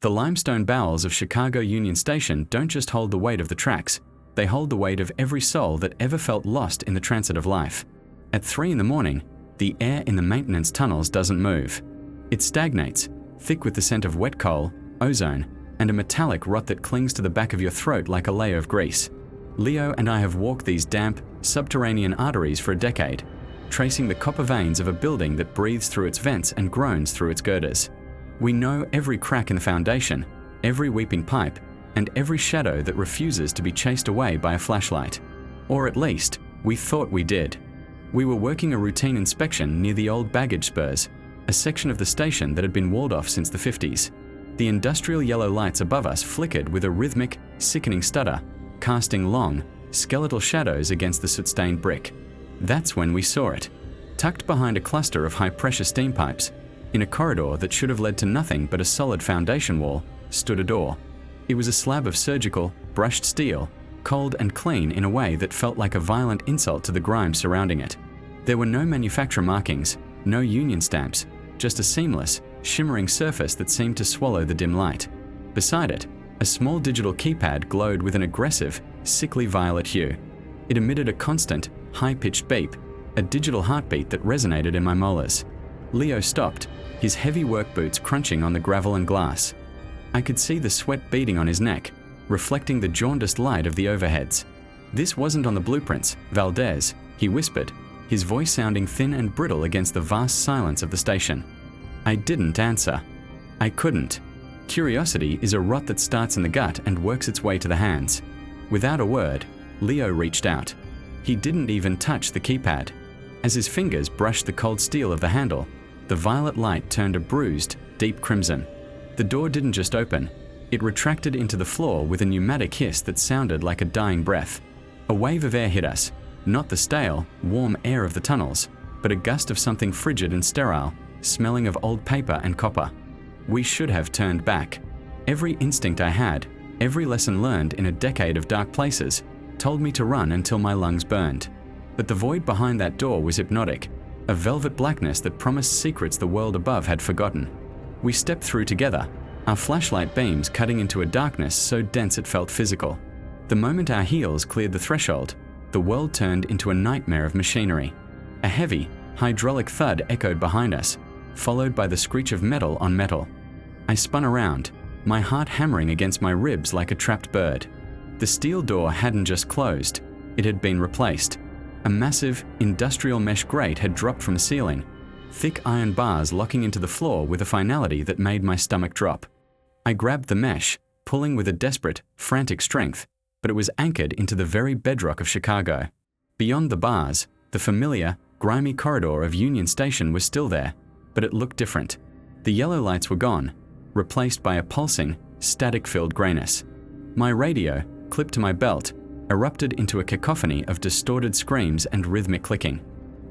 The limestone bowels of Chicago Union Station don't just hold the weight of the tracks, they hold the weight of every soul that ever felt lost in the transit of life. At 3 in the morning, the air in the maintenance tunnels doesn't move. It stagnates, thick with the scent of wet coal, ozone, and a metallic rot that clings to the back of your throat like a layer of grease. Leo and I have walked these damp, subterranean arteries for a decade, tracing the copper veins of a building that breathes through its vents and groans through its girders. We know every crack in the foundation, every weeping pipe, and every shadow that refuses to be chased away by a flashlight. Or at least, we thought we did. We were working a routine inspection near the old baggage spurs, a section of the station that had been walled off since the 50s. The industrial yellow lights above us flickered with a rhythmic, sickening stutter, casting long, skeletal shadows against the soot-stained brick. That's when we saw it. Tucked behind a cluster of high-pressure steam pipes, in a corridor that should have led to nothing but a solid foundation wall, stood a door. It was a slab of surgical, brushed steel, cold and clean in a way that felt like a violent insult to the grime surrounding it. There were no manufacturer markings, no union stamps, just a seamless, shimmering surface that seemed to swallow the dim light. Beside it, a small digital keypad glowed with an aggressive, sickly violet hue. It emitted a constant, high-pitched beep, a digital heartbeat that resonated in my molars. Leo stopped, his heavy work boots crunching on the gravel and glass. I could see the sweat beading on his neck, reflecting the jaundiced light of the overheads. "This wasn't on the blueprints, Valdez," he whispered, his voice sounding thin and brittle against the vast silence of the station. I didn't answer. I couldn't. Curiosity is a rot that starts in the gut and works its way to the hands. Without a word, Leo reached out. He didn't even touch the keypad. As his fingers brushed the cold steel of the handle, the violet light turned a bruised, deep crimson. The door didn't just open, it retracted into the floor with a pneumatic hiss that sounded like a dying breath. A wave of air hit us, not the stale, warm air of the tunnels, but a gust of something frigid and sterile, smelling of old paper and copper. We should have turned back. Every instinct I had, every lesson learned in a decade of dark places, told me to run until my lungs burned. But the void behind that door was hypnotic, a velvet blackness that promised secrets the world above had forgotten. We stepped through together, our flashlight beams cutting into a darkness so dense it felt physical. The moment our heels cleared the threshold, the world turned into a nightmare of machinery. A heavy, hydraulic thud echoed behind us, followed by the screech of metal on metal. I spun around, my heart hammering against my ribs like a trapped bird. The steel door hadn't just closed, it had been replaced. A massive, industrial mesh grate had dropped from the ceiling, thick iron bars locking into the floor with a finality that made my stomach drop. I grabbed the mesh, pulling with a desperate, frantic strength, but it was anchored into the very bedrock of Chicago. Beyond the bars, the familiar, grimy corridor of Union Station was still there, but it looked different. The yellow lights were gone, replaced by a pulsing, static-filled grayness. My radio, clipped to my belt, erupted into a cacophony of distorted screams and rhythmic clicking.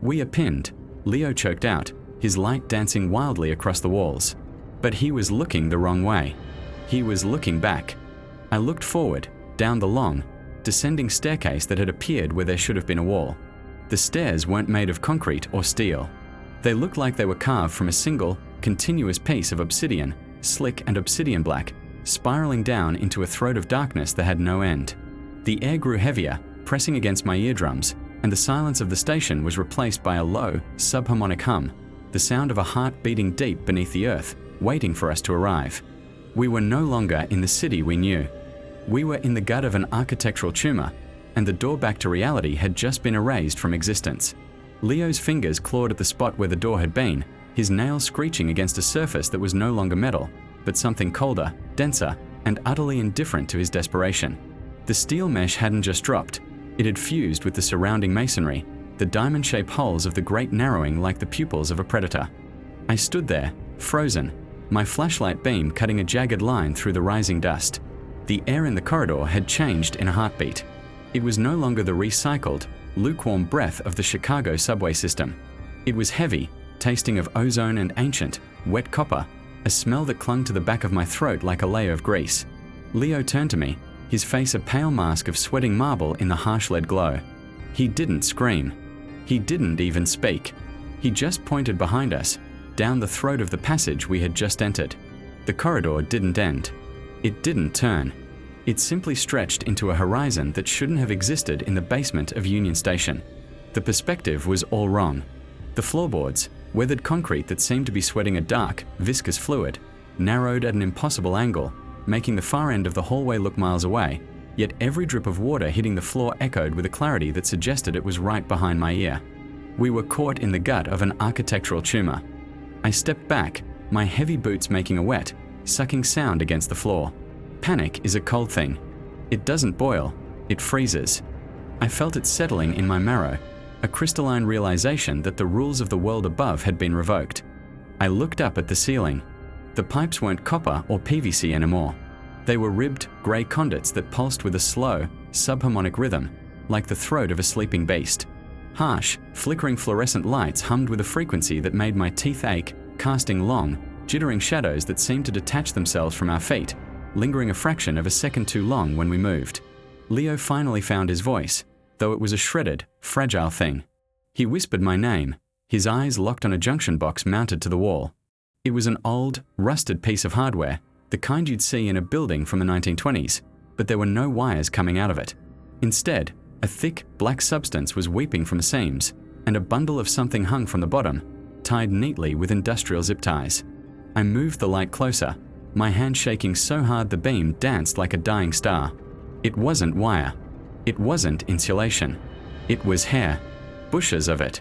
"We are pinned," Leo choked out, his light dancing wildly across the walls. But he was looking the wrong way. He was looking back. I looked forward, down the long, descending staircase that had appeared where there should have been a wall. The stairs weren't made of concrete or steel. They looked like they were carved from a single, continuous piece of obsidian, slick and obsidian black, spiraling down into a throat of darkness that had no end. The air grew heavier, pressing against my eardrums, and the silence of the station was replaced by a low, subharmonic hum, the sound of a heart beating deep beneath the earth, waiting for us to arrive. We were no longer in the city we knew. We were in the gut of an architectural tumor, and the door back to reality had just been erased from existence. Leo's fingers clawed at the spot where the door had been, his nails screeching against a surface that was no longer metal, but something colder, denser, and utterly indifferent to his desperation. The steel mesh hadn't just dropped, it had fused with the surrounding masonry, the diamond-shaped holes of the grate narrowing like the pupils of a predator. I stood there, frozen, my flashlight beam cutting a jagged line through the rising dust. The air in the corridor had changed in a heartbeat. It was no longer the recycled, lukewarm breath of the Chicago subway system. It was heavy, tasting of ozone and ancient, wet copper, a smell that clung to the back of my throat like a layer of grease. Leo turned to me, his face a pale mask of sweating marble in the harsh lead glow. He didn't scream. He didn't even speak. He just pointed behind us, down the throat of the passage we had just entered. The corridor didn't end. It didn't turn. It simply stretched into a horizon that shouldn't have existed in the basement of Union Station. The perspective was all wrong. The floorboards, weathered concrete that seemed to be sweating a dark, viscous fluid, narrowed at an impossible angle, making the far end of the hallway look miles away, yet every drip of water hitting the floor echoed with a clarity that suggested it was right behind my ear. We were caught in the gut of an architectural tumor. I stepped back, my heavy boots making a wet, sucking sound against the floor. Panic is a cold thing. It doesn't boil, it freezes. I felt it settling in my marrow, a crystalline realization that the rules of the world above had been revoked. I looked up at the ceiling. The pipes weren't copper or PVC anymore. They were ribbed, grey conduits that pulsed with a slow, subharmonic rhythm, like the throat of a sleeping beast. Harsh, flickering fluorescent lights hummed with a frequency that made my teeth ache, casting long, jittering shadows that seemed to detach themselves from our feet, lingering a fraction of a second too long when we moved. Leo finally found his voice, though it was a shredded, fragile thing. He whispered my name, his eyes locked on a junction box mounted to the wall. It was an old, rusted piece of hardware, the kind you'd see in a building from the 1920s, but there were no wires coming out of it. Instead, a thick, black substance was weeping from the seams, and a bundle of something hung from the bottom, tied neatly with industrial zip ties. I moved the light closer, my hand shaking so hard the beam danced like a dying star. It wasn't wire. It wasn't insulation. It was hair. Bushes of it.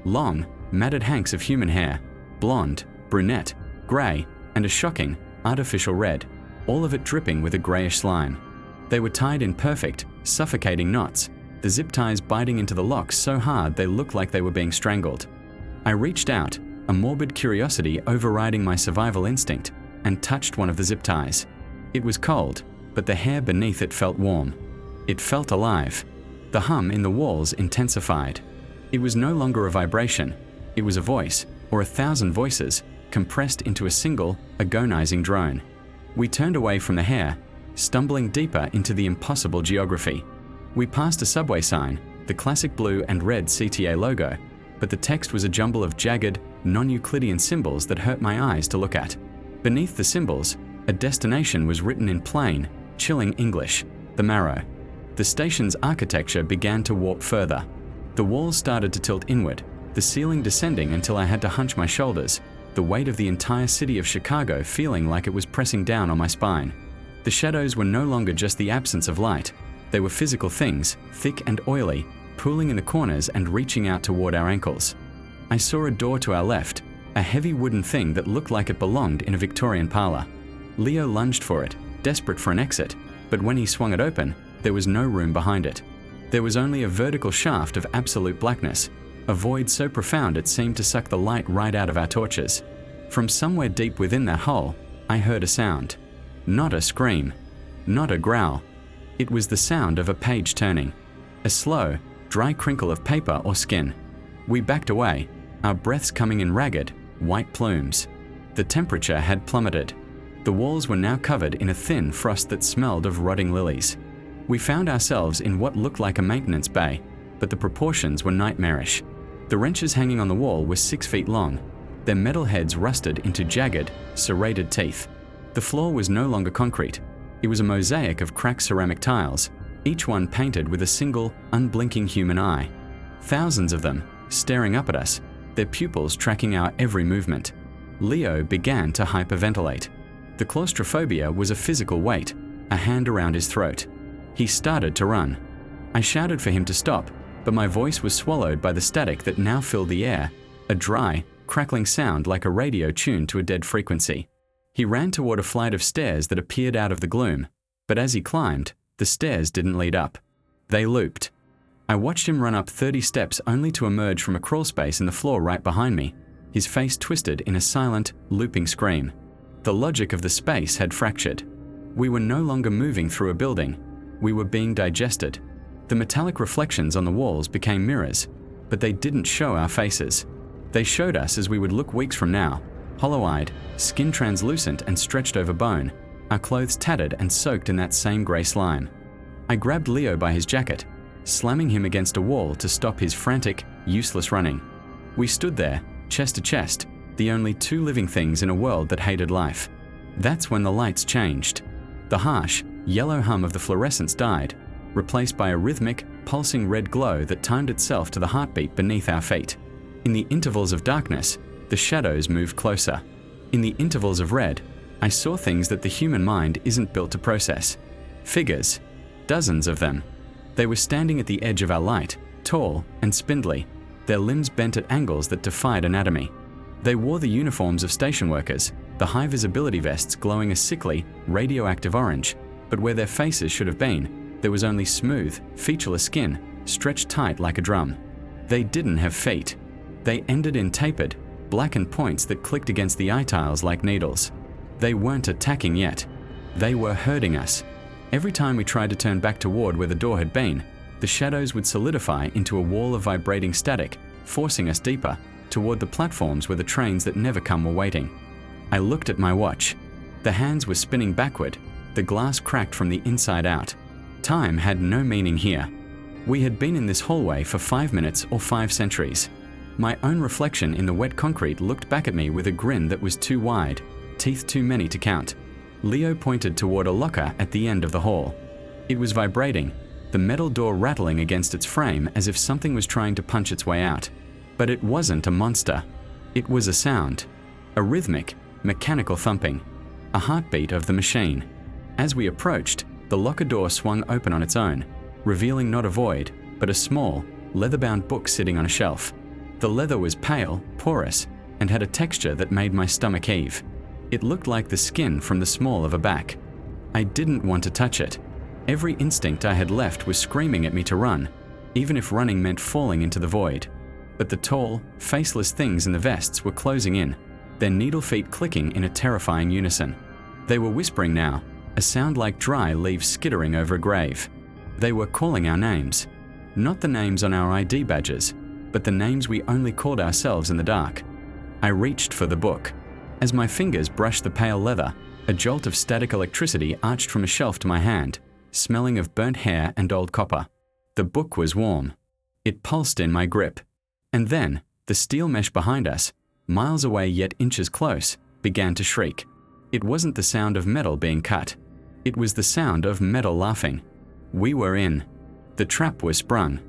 Long, matted hanks of human hair. Blonde, brunette, grey, and a shocking, artificial red, all of it dripping with a greyish slime. They were tied in perfect, suffocating knots, the zip ties biting into the locks so hard they looked like they were being strangled. I reached out, a morbid curiosity overriding my survival instinct, and touched one of the zip ties. It was cold, but the hair beneath it felt warm. It felt alive. The hum in the walls intensified. It was no longer a vibration. It was a voice, or 1,000 voices, compressed into a single, agonizing drone. We turned away from the hair, stumbling deeper into the impossible geography. We passed a subway sign, the classic blue and red CTA logo, but the text was a jumble of jagged, non-Euclidean symbols that hurt my eyes to look at. Beneath the symbols, a destination was written in plain, chilling English, the Marrow. The station's architecture began to warp further. The walls started to tilt inward, the ceiling descending until I had to hunch my shoulders, the weight of the entire city of Chicago feeling like it was pressing down on my spine. The shadows were no longer just the absence of light. They were physical things, thick and oily, pooling in the corners and reaching out toward our ankles. I saw a door to our left, a heavy wooden thing that looked like it belonged in a Victorian parlor. Leo lunged for it, desperate for an exit, but when he swung it open, there was no room behind it. There was only a vertical shaft of absolute blackness, a void so profound it seemed to suck the light right out of our torches. From somewhere deep within that hole, I heard a sound. Not a scream, not a growl. It was the sound of a page turning, a slow, dry crinkle of paper or skin. We backed away, our breaths coming in ragged, white plumes. The temperature had plummeted. The walls were now covered in a thin frost that smelled of rotting lilies. We found ourselves in what looked like a maintenance bay, but the proportions were nightmarish. The wrenches hanging on the wall were 6 feet long, their metal heads rusted into jagged, serrated teeth. The floor was no longer concrete. It was a mosaic of cracked ceramic tiles, each one painted with a single, unblinking human eye. Thousands of them, staring up at us, their pupils tracking our every movement. Leo began to hyperventilate. The claustrophobia was a physical weight, a hand around his throat. He started to run. I shouted for him to stop, but my voice was swallowed by the static that now filled the air, a dry, crackling sound like a radio tuned to a dead frequency. He ran toward a flight of stairs that appeared out of the gloom, but as he climbed, the stairs didn't lead up. They looped. I watched him run up 30 steps only to emerge from a crawl space in the floor right behind me, his face twisted in a silent, looping scream. The logic of the space had fractured. We were no longer moving through a building. We were being digested. The metallic reflections on the walls became mirrors, but they didn't show our faces. They showed us as we would look weeks from now, hollow-eyed, skin translucent and stretched over bone, our clothes tattered and soaked in that same grey slime. I grabbed Leo by his jacket, slamming him against a wall to stop his frantic, useless running. We stood there, chest to chest, the only two living things in a world that hated life. That's when the lights changed. The harsh, yellow hum of the fluorescents died, replaced by a rhythmic, pulsing red glow that timed itself to the heartbeat beneath our feet. In the intervals of darkness, the shadows moved closer. In the intervals of red, I saw things that the human mind isn't built to process. Figures. Dozens of them. They were standing at the edge of our light, tall and spindly, their limbs bent at angles that defied anatomy. They wore the uniforms of station workers, the high visibility vests glowing a sickly, radioactive orange, but where their faces should have been, there was only smooth, featureless skin, stretched tight like a drum. They didn't have feet. They ended in tapered, blackened points that clicked against the eye tiles like needles. They weren't attacking yet. They were herding us. Every time we tried to turn back toward where the door had been, the shadows would solidify into a wall of vibrating static, forcing us deeper, toward the platforms where the trains that never come were waiting. I looked at my watch. The hands were spinning backward, the glass cracked from the inside out. Time had no meaning here. We had been in this hallway for 5 minutes or 5 centuries. My own reflection in the wet concrete looked back at me with a grin that was too wide, teeth too many to count. Leo pointed toward a locker at the end of the hall. It was vibrating, the metal door rattling against its frame as if something was trying to punch its way out. But it wasn't a monster. It was a sound. A rhythmic, mechanical thumping. A heartbeat of the machine. As we approached, the locker door swung open on its own, revealing not a void, but a small, leather-bound book sitting on a shelf. The leather was pale, porous, and had a texture that made my stomach heave. It looked like the skin from the small of a back. I didn't want to touch it. Every instinct I had left was screaming at me to run, even if running meant falling into the void. But the tall, faceless things in the vests were closing in, their needle feet clicking in a terrifying unison. They were whispering now, a sound like dry leaves skittering over a grave. They were calling our names. Not the names on our ID badges, but the names we only called ourselves in the dark. I reached for the book. As my fingers brushed the pale leather, a jolt of static electricity arched from a shelf to my hand, smelling of burnt hair and old copper. The book was warm. It pulsed in my grip. And then, the steel mesh behind us, miles away yet inches close, began to shriek. It wasn't the sound of metal being cut. It was the sound of metal laughing. We were in. The trap was sprung.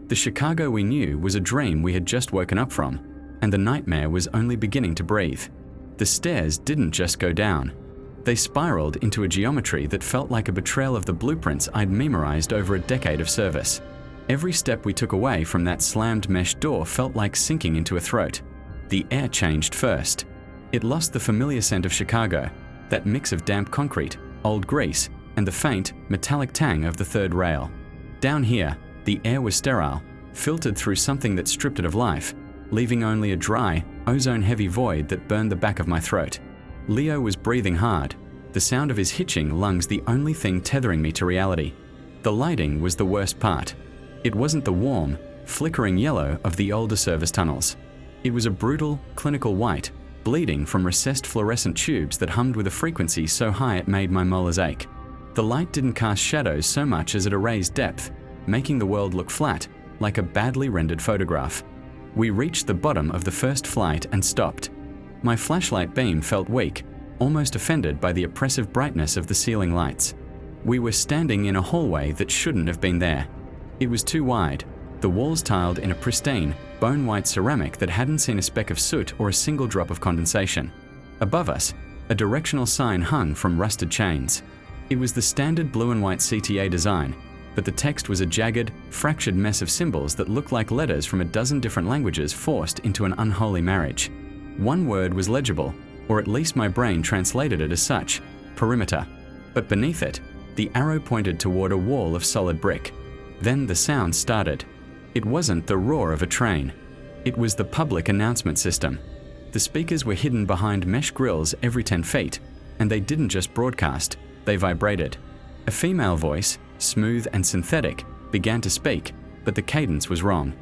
The Chicago we knew was a dream we had just woken up from, and the nightmare was only beginning to breathe. The stairs didn't just go down. They spiraled into a geometry that felt like a betrayal of the blueprints I'd memorized over a decade of service. Every step we took away from that slammed mesh door felt like sinking into a throat. The air changed first. It lost the familiar scent of Chicago, that mix of damp concrete, old grease, and the faint, metallic tang of the third rail. Down here, the air was sterile, filtered through something that stripped it of life, leaving only a dry, ozone-heavy void that burned the back of my throat. Leo was breathing hard, the sound of his hitching lungs the only thing tethering me to reality. The lighting was the worst part. It wasn't the warm, flickering yellow of the older service tunnels. It was a brutal, clinical white, bleeding from recessed fluorescent tubes that hummed with a frequency so high it made my molars ache. The light didn't cast shadows so much as it erased depth, making the world look flat, like a badly rendered photograph. We reached the bottom of the first flight and stopped. My flashlight beam felt weak, almost offended by the oppressive brightness of the ceiling lights. We were standing in a hallway that shouldn't have been there. It was too wide, the walls tiled in a pristine, bone-white ceramic that hadn't seen a speck of soot or a single drop of condensation. Above us, a directional sign hung from rusted chains. It was the standard blue and white CTA design, but the text was a jagged, fractured mess of symbols that looked like letters from a dozen different languages forced into an unholy marriage. One word was legible, or at least my brain translated it as such: perimeter. But beneath it, the arrow pointed toward a wall of solid brick. Then the sound started. It wasn't the roar of a train. It was the public announcement system. The speakers were hidden behind mesh grills every 10 feet, and they didn't just broadcast, they vibrated. A female voice, smooth and synthetic, began to speak, but the cadence was wrong.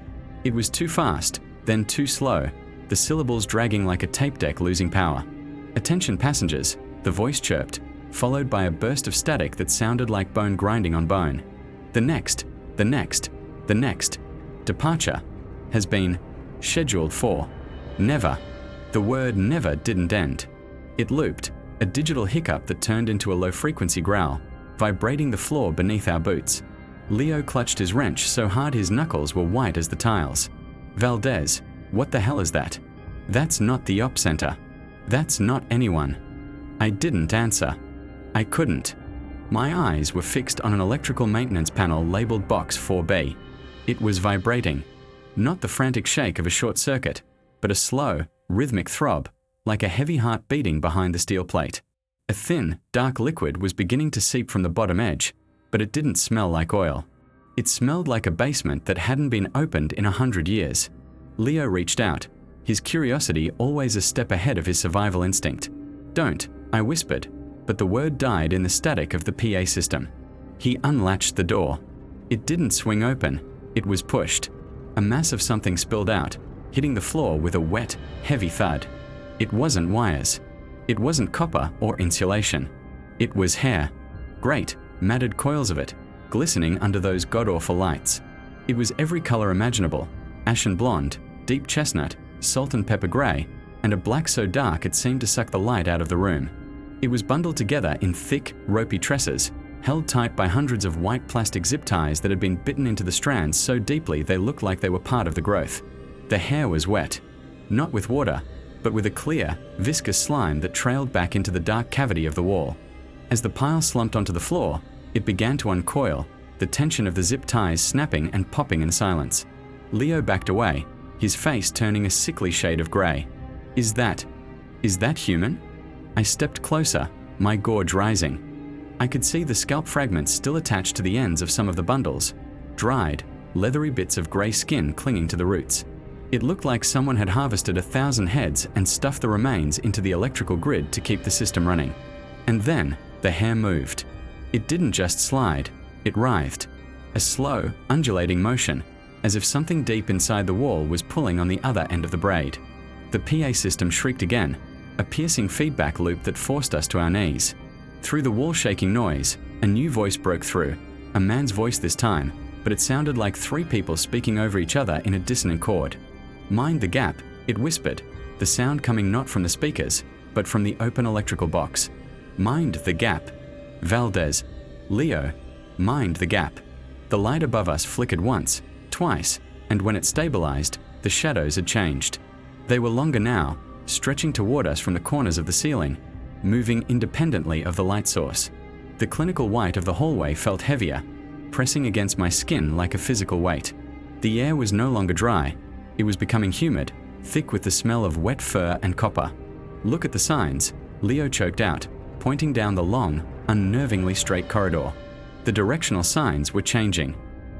It was too fast, then too slow, the syllables dragging like a tape deck losing power. "Attention passengers," the voice chirped, followed by a burst of static that sounded like bone grinding on bone. The next departure has been scheduled for. Never. The word never didn't end. It looped, a digital hiccup that turned into a low-frequency growl, vibrating the floor beneath our boots. Leo clutched his wrench so hard his knuckles were white as the tiles. "Valdez, what the hell is that? That's not the op center. That's not anyone." I didn't answer. I couldn't. My eyes were fixed on an electrical maintenance panel labeled Box 4B. It was vibrating. Not the frantic shake of a short circuit, but a slow, rhythmic throb, like a heavy heart beating behind the steel plate. A thin, dark liquid was beginning to seep from the bottom edge, but it didn't smell like oil. It smelled like a basement that hadn't been opened in 100 years. Leo reached out, his curiosity always a step ahead of his survival instinct. "Don't," I whispered, but the word died in the static of the PA system. He unlatched the door. It didn't swing open, it was pushed. A mass of something spilled out, hitting the floor with a wet, heavy thud. It wasn't wires. It wasn't copper or insulation. It was hair. Great, matted coils of it, glistening under those god-awful lights. It was every color imaginable: ashen blonde, deep chestnut, salt and pepper gray, and a black so dark it seemed to suck the light out of the room. It was bundled together in thick, ropey tresses, held tight by hundreds of white plastic zip ties that had been bitten into the strands so deeply they looked like they were part of the growth. The hair was wet, not with water, but with a clear, viscous slime that trailed back into the dark cavity of the wall. As the pile slumped onto the floor, it began to uncoil, the tension of the zip ties snapping and popping in silence. Leo backed away, his face turning a sickly shade of gray. Is that human?" I stepped closer, my gorge rising. I could see the scalp fragments still attached to the ends of some of the bundles, dried, leathery bits of gray skin clinging to the roots. It looked like someone had harvested 1,000 heads and stuffed the remains into the electrical grid to keep the system running. And then, the hair moved. It didn't just slide, it writhed. A slow, undulating motion, as if something deep inside the wall was pulling on the other end of the braid. The PA system shrieked again, a piercing feedback loop that forced us to our knees. Through the wall-shaking noise, a new voice broke through, a man's voice this time, but it sounded like 3 people speaking over each other in a dissonant chord. "Mind the gap," it whispered, the sound coming not from the speakers, but from the open electrical box. "Mind the gap. Valdez. Leo. Mind the gap." The light above us flickered once, twice, and when it stabilized, the shadows had changed. They were longer now, stretching toward us from the corners of the ceiling, moving independently of the light source. The clinical white of the hallway felt heavier, pressing against my skin like a physical weight. The air was no longer dry. It was becoming humid, thick with the smell of wet fur and copper. "Look at the signs," Leo choked out, pointing down the long, unnervingly straight corridor. The directional signs were changing.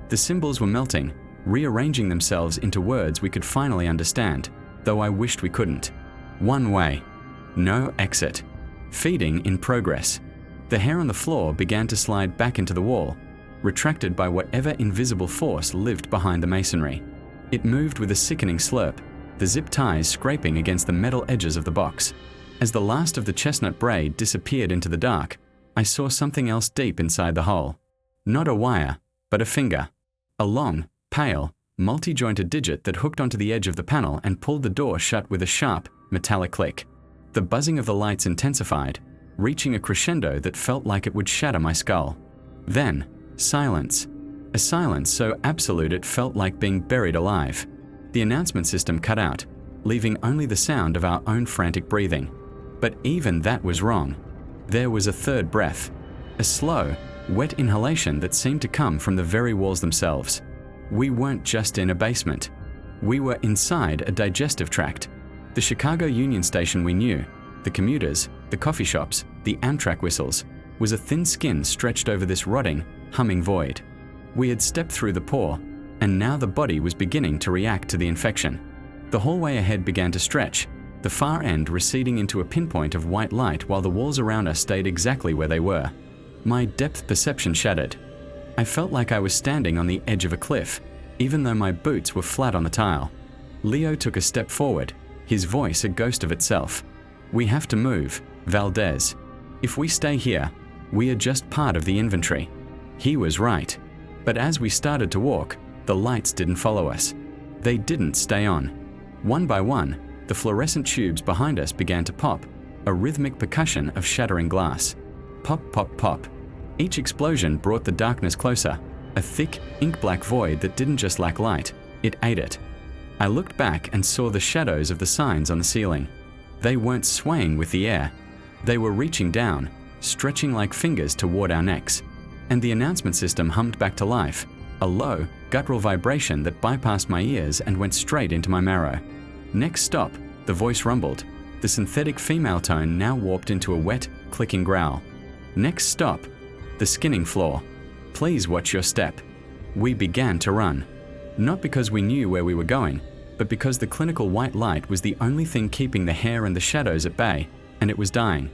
The symbols were melting, rearranging themselves into words we could finally understand, though I wished we couldn't. One way. No exit. Feeding in progress. The hair on the floor began to slide back into the wall, retracted by whatever invisible force lived behind the masonry. It moved with a sickening slurp, the zip ties scraping against the metal edges of the box. As the last of the chestnut braid disappeared into the dark, I saw something else deep inside the hole. Not a wire, but a finger. A long, pale, multi-jointed digit that hooked onto the edge of the panel and pulled the door shut with a sharp, metallic click. The buzzing of the lights intensified, reaching a crescendo that felt like it would shatter my skull. Then, silence. A silence so absolute it felt like being buried alive. The announcement system cut out, leaving only the sound of our own frantic breathing. But even that was wrong. There was a third breath. A slow, wet inhalation that seemed to come from the very walls themselves. We weren't just in a basement. We were inside a digestive tract. The Chicago Union Station we knew, the commuters, the coffee shops, the Amtrak whistles, was a thin skin stretched over this rotting, humming void. We had stepped through the pore, and now the body was beginning to react to the infection. The hallway ahead began to stretch, the far end receding into a pinpoint of white light while the walls around us stayed exactly where they were. My depth perception shattered. I felt like I was standing on the edge of a cliff, even though my boots were flat on the tile. Leo took a step forward, his voice a ghost of itself. "We have to move, Valdez. If we stay here, we are just part of the inventory." He was right. But as we started to walk, the lights didn't follow us. They didn't stay on. One by one, the fluorescent tubes behind us began to pop, a rhythmic percussion of shattering glass. Pop, pop, pop. Each explosion brought the darkness closer, a thick, ink-black void that didn't just lack light, it ate it. I looked back and saw the shadows of the signs on the ceiling. They weren't swaying with the air. They were reaching down, stretching like fingers toward our necks. And the announcement system hummed back to life, a low, guttural vibration that bypassed my ears and went straight into my marrow. Next stop, the voice rumbled, the synthetic female tone now warped into a wet, clicking growl. Next stop, the skinning floor. Please watch your step. We began to run. Not because we knew where we were going, but because the clinical white light was the only thing keeping the hair and the shadows at bay, and it was dying.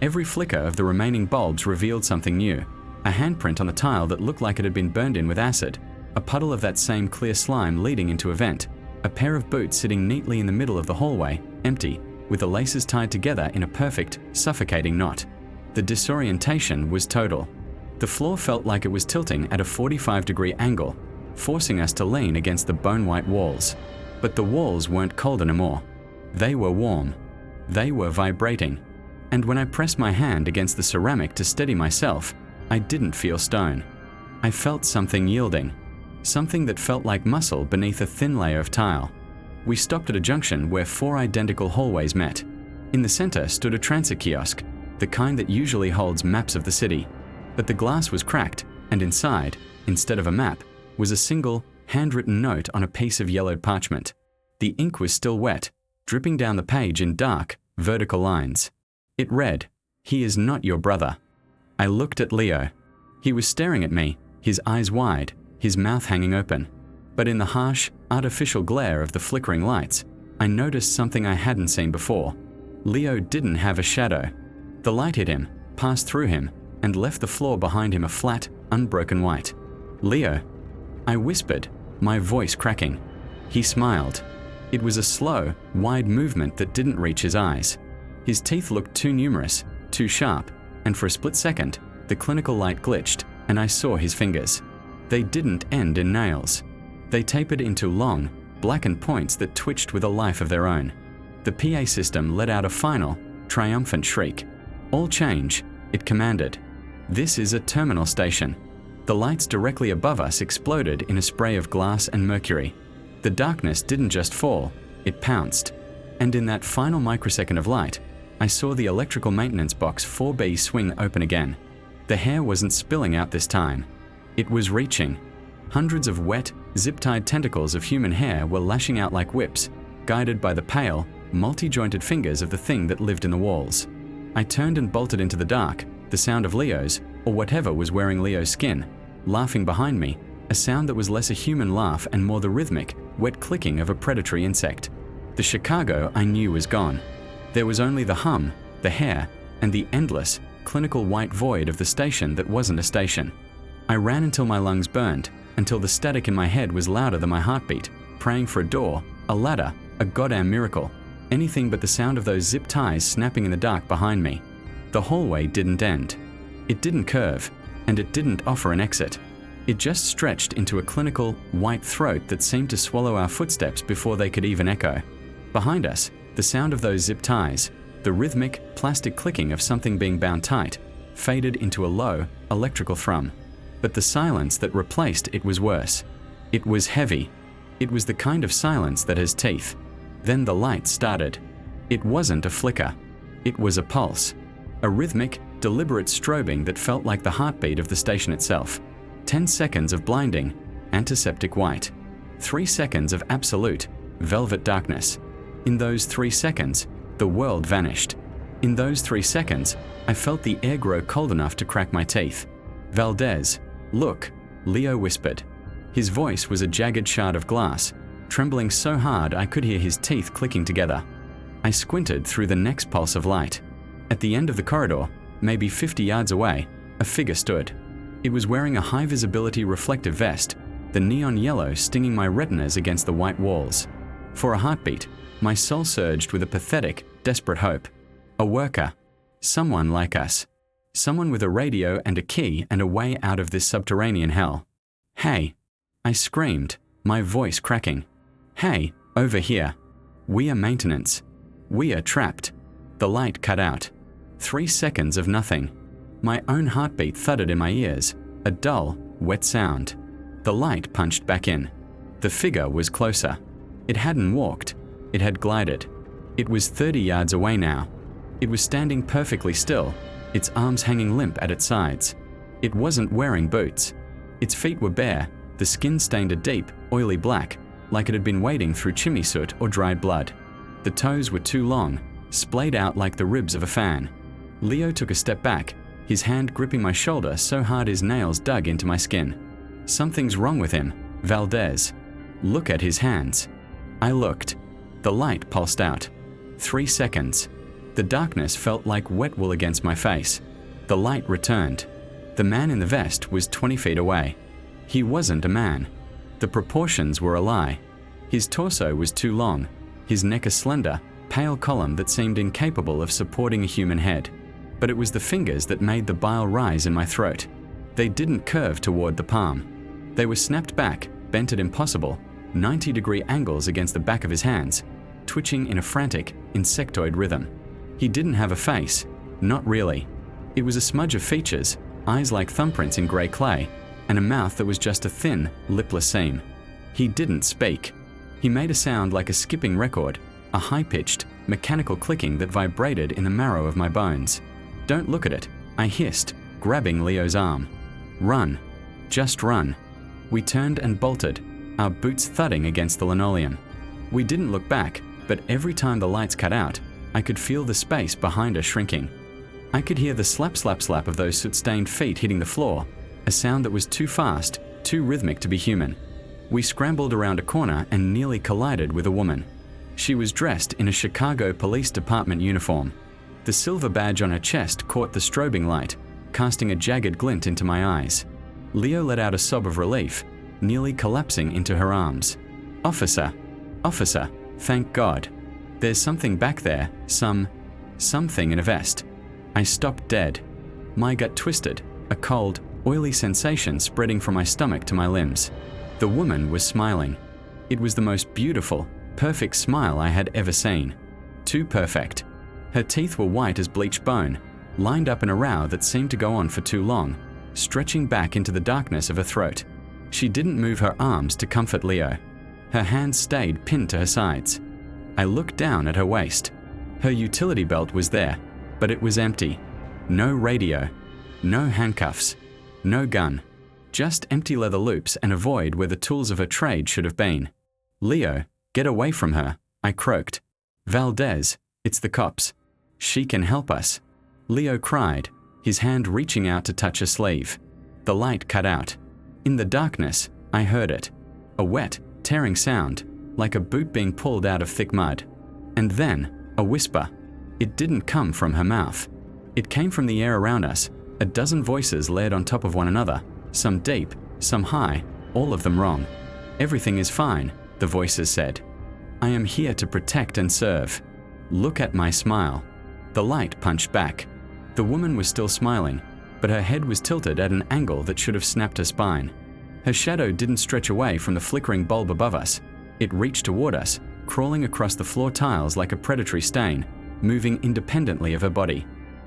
Every flicker of the remaining bulbs revealed something new. A handprint on the tile that looked like it had been burned in with acid, a puddle of that same clear slime leading into a vent, a pair of boots sitting neatly in the middle of the hallway, empty, with the laces tied together in a perfect, suffocating knot. The disorientation was total. The floor felt like it was tilting at a 45-degree angle, forcing us to lean against the bone-white walls. But the walls weren't cold anymore. They were warm. They were vibrating. And when I pressed my hand against the ceramic to steady myself, I didn't feel stone. I felt something yielding. Something that felt like muscle beneath a thin layer of tile. We stopped at a junction where 4 identical hallways met. In the center stood a transit kiosk, the kind that usually holds maps of the city. But the glass was cracked, and inside, instead of a map, was a single, handwritten note on a piece of yellowed parchment. The ink was still wet, dripping down the page in dark, vertical lines. It read, "He is not your brother." I looked at Leo. He was staring at me, his eyes wide, his mouth hanging open. But in the harsh, artificial glare of the flickering lights, I noticed something I hadn't seen before. Leo didn't have a shadow. The light hit him, passed through him, and left the floor behind him a flat, unbroken white. "Leo," I whispered, my voice cracking. He smiled. It was a slow, wide movement that didn't reach his eyes. His teeth looked too numerous, too sharp, and for a split second, the clinical light glitched, and I saw his fingers. They didn't end in nails. They tapered into long, blackened points that twitched with a life of their own. The PA system let out a final, triumphant shriek. "All change," it commanded. "This is a terminal station." The lights directly above us exploded in a spray of glass and mercury. The darkness didn't just fall, it pounced. And in that final microsecond of light, I saw the electrical maintenance box 4B swing open again. The hair wasn't spilling out this time. It was reaching. Hundreds of wet, zip-tied tentacles of human hair were lashing out like whips, guided by the pale, multi-jointed fingers of the thing that lived in the walls. I turned and bolted into the dark, the sound of Leo's, or whatever was wearing Leo's skin, laughing behind me, a sound that was less a human laugh and more the rhythmic, wet clicking of a predatory insect. The Chicago I knew was gone. There was only the hum, the hair, and the endless, clinical white void of the station that wasn't a station. I ran until my lungs burned, until the static in my head was louder than my heartbeat, praying for a door, a ladder, a goddamn miracle, anything but the sound of those zip ties snapping in the dark behind me. The hallway didn't end. It didn't curve, and it didn't offer an exit. It just stretched into a clinical, white throat that seemed to swallow our footsteps before they could even echo. Behind us, the sound of those zip ties, the rhythmic, plastic clicking of something being bound tight, faded into a low, electrical thrum. But the silence that replaced it was worse. It was heavy. It was the kind of silence that has teeth. Then the light started. It wasn't a flicker. It was a pulse. A rhythmic, deliberate strobing that felt like the heartbeat of the station itself. 10 seconds of blinding, antiseptic white. 3 seconds of absolute, velvet darkness. In those 3 seconds, the world vanished. In those 3 seconds, I felt the air grow cold enough to crack my teeth. "Valdez, look," Leo whispered. His voice was a jagged shard of glass, trembling so hard I could hear his teeth clicking together. I squinted through the next pulse of light. At the end of the corridor, maybe 50 yards away, a figure stood. It was wearing a high-visibility reflective vest, the neon yellow stinging my retinas against the white walls. For a heartbeat, my soul surged with a pathetic, desperate hope. A worker. Someone like us. Someone with a radio and a key and a way out of this subterranean hell. "Hey!" I screamed, my voice cracking. "Hey, over here. We are maintenance. We are trapped." The light cut out. 3 seconds of nothing. My own heartbeat thudded in my ears, a dull, wet sound. The light punched back in. The figure was closer. It hadn't walked. It had glided. It was 30 yards away now. It was standing perfectly still, its arms hanging limp at its sides. It wasn't wearing boots. Its feet were bare, the skin stained a deep, oily black, like it had been wading through chimney soot or dried blood. The toes were too long, splayed out like the ribs of a fan. Leo took a step back, his hand gripping my shoulder so hard his nails dug into my skin. Something's wrong with him, Valdez. Look at his hands. I looked. The light pulsed out. 3 seconds. The darkness felt like wet wool against my face. The light returned. The man in the vest was 20 feet away. He wasn't a man. The proportions were a lie. His torso was too long, his neck a slender, pale column that seemed incapable of supporting a human head. But it was the fingers that made the bile rise in my throat. They didn't curve toward the palm. They were snapped back, bent at impossible, 90-degree angles against the back of his hands, twitching in a frantic, insectoid rhythm. He didn't have a face, not really. It was a smudge of features, eyes like thumbprints in grey clay, and a mouth that was just a thin, lipless seam. He didn't speak. He made a sound like a skipping record, a high-pitched, mechanical clicking that vibrated in the marrow of my bones. "Don't look at it," I hissed, grabbing Leo's arm. "Run. Just run." We turned and bolted, our boots thudding against the linoleum. We didn't look back, but every time the lights cut out, I could feel the space behind us shrinking. I could hear the slap slap slap of those soot-stained feet hitting the floor, a sound that was too fast, too rhythmic to be human. We scrambled around a corner and nearly collided with a woman. She was dressed in a Chicago Police Department uniform. The silver badge on her chest caught the strobing light, casting a jagged glint into my eyes. Leo let out a sob of relief, nearly collapsing into her arms. "Officer, officer, thank God. There's something back there, something in a vest." I stopped dead. My gut twisted, a cold, oily sensation spreading from my stomach to my limbs. The woman was smiling. It was the most beautiful, perfect smile I had ever seen. Too perfect. Her teeth were white as bleached bone, lined up in a row that seemed to go on for too long, stretching back into the darkness of her throat. She didn't move her arms to comfort Leo. Her hands stayed pinned to her sides. I looked down at her waist. Her utility belt was there, but it was empty. No radio, no handcuffs, no gun, just empty leather loops and a void where the tools of her trade should have been. "Leo, get away from her," I croaked. "Valdez, it's the cops. She can help us." Leo cried, his hand reaching out to touch her sleeve. The light cut out. In the darkness, I heard it. A wet, tearing sound, like a boot being pulled out of thick mud. And then, a whisper. It didn't come from her mouth. It came from the air around us, a dozen voices layered on top of one another, some deep, some high, all of them wrong. "Everything is fine," the voices said. "I am here to protect and serve. Look at my smile." The light punched back. The woman was still smiling, but her head was tilted at an angle that should have snapped her spine. Her shadow didn't stretch away from the flickering bulb above us. It reached toward us, crawling across the floor tiles like a predatory stain, moving independently of her body.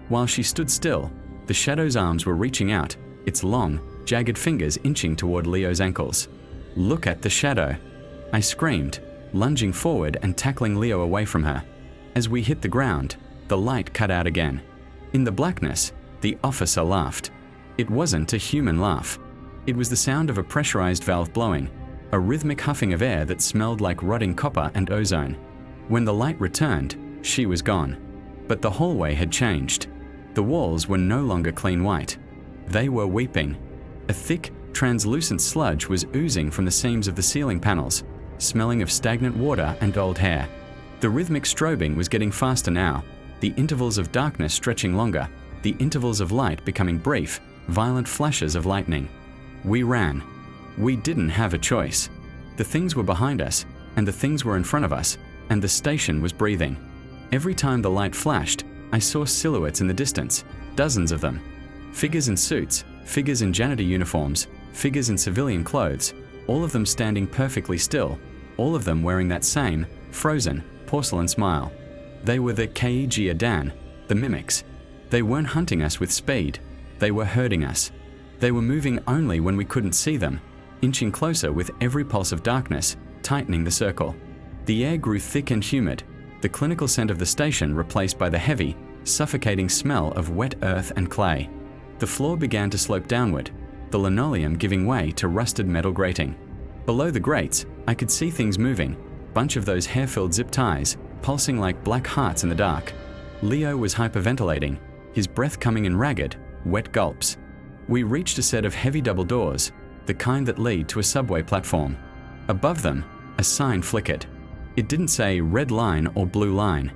While she stood still, the shadow's arms were reaching out, its long, jagged fingers inching toward Leo's ankles. "Look at the shadow," I screamed, lunging forward and tackling Leo away from her. As we hit the ground, the light cut out again. In the blackness, the officer laughed. It wasn't a human laugh. It was the sound of a pressurized valve blowing, a rhythmic huffing of air that smelled like rotting copper and ozone. When the light returned, she was gone. But the hallway had changed. The walls were no longer clean white. They were weeping. A thick, translucent sludge was oozing from the seams of the ceiling panels, smelling of stagnant water and old hair. The rhythmic strobing was getting faster now, the intervals of darkness stretching longer, the intervals of light becoming brief, violent flashes of lightning. We ran. We didn't have a choice. The things were behind us, and the things were in front of us, and the station was breathing. Every time the light flashed, I saw silhouettes in the distance, dozens of them. Figures in suits, figures in janitor uniforms, figures in civilian clothes, all of them standing perfectly still, all of them wearing that same, frozen, porcelain smile. They were the Keijiadan, the mimics. They weren't hunting us with speed. They were herding us. They were moving only when we couldn't see them, inching closer with every pulse of darkness, tightening the circle. The air grew thick and humid, the clinical scent of the station replaced by the heavy, suffocating smell of wet earth and clay. The floor began to slope downward, the linoleum giving way to rusted metal grating. Below the grates, I could see things moving, bunch of those hair-filled zip ties, pulsing like black hearts in the dark. Leo was hyperventilating, his breath coming in ragged, wet gulps. We reached a set of heavy double doors, the kind that lead to a subway platform. Above them, a sign flickered. It didn't say red line or blue line.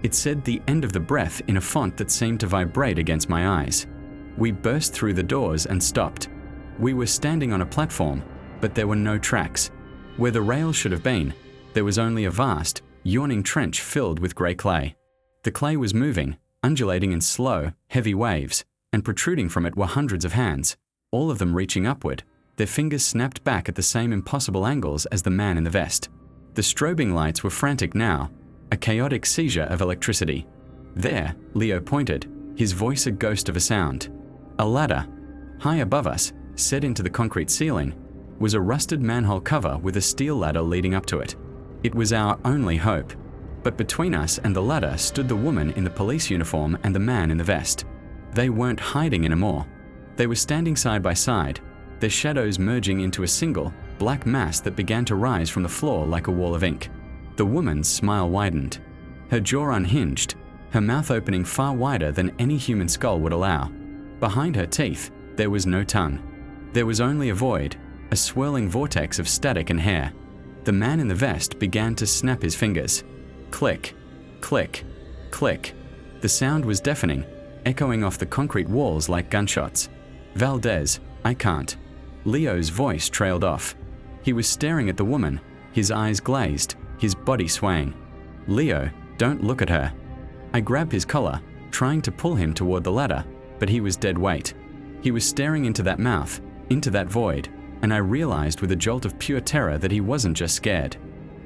It said the end of the breath in a font that seemed to vibrate against my eyes. We burst through the doors and stopped. We were standing on a platform, but there were no tracks. Where the rail should have been, there was only a vast, yawning trench filled with grey clay. The clay was moving, undulating in slow, heavy waves, and protruding from it were hundreds of hands, all of them reaching upward, their fingers snapped back at the same impossible angles as the man in the vest. The strobing lights were frantic now, a chaotic seizure of electricity. There, Leo pointed, his voice a ghost of a sound. A ladder. High above us, set into the concrete ceiling, was a rusted manhole cover with a steel ladder leading up to it. It was our only hope. But between us and the ladder stood the woman in the police uniform and the man in the vest. They weren't hiding anymore. They were standing side by side, their shadows merging into a single, black mass that began to rise from the floor like a wall of ink. The woman's smile widened. Her jaw unhinged, her mouth opening far wider than any human skull would allow. Behind her teeth, there was no tongue. There was only a void, a swirling vortex of static and hair. The man in the vest began to snap his fingers. Click, click, click. The sound was deafening, echoing off the concrete walls like gunshots. Valdez, I can't. Leo's voice trailed off. He was staring at the woman, his eyes glazed, his body swaying. Leo, don't look at her. I grabbed his collar, trying to pull him toward the ladder, but he was dead weight. He was staring into that mouth, into that void, and I realized with a jolt of pure terror that he wasn't just scared.